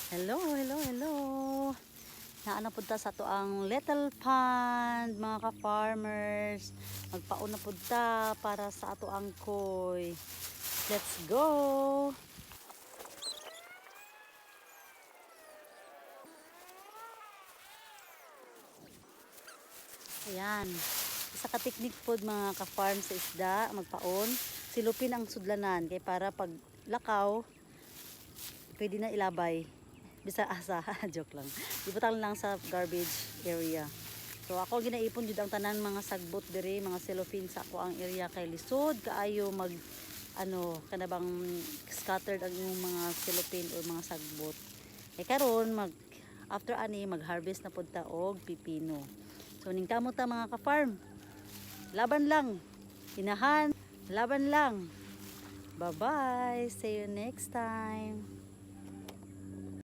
Hello, hello, hello. Naana punta sa to ang little pond, mga ka-farmers. Magpauna punta para sa ato ang koy. Let's go. Ayan. Isa ka teknik pod mga ka-farm sa isda, magpaon. Silupin ang sudlanan kay para pag lakaw pwede na ilabay. Bisa asa, joke lang. Ibutang lang sa garbage area. So ako ginaipon jud ang tanan mga sagbot diri, mga cellophane sa ako ang area kay lisod kaayo mag kanabang scattered ang yung mga cellophane o mga sagbot. Eh karon mag after ani mag-harvest na pud ta og pipino. So ning kamo ta mga ka-farm. Laban lang. Inahan, laban lang. Bye-bye. See you next time.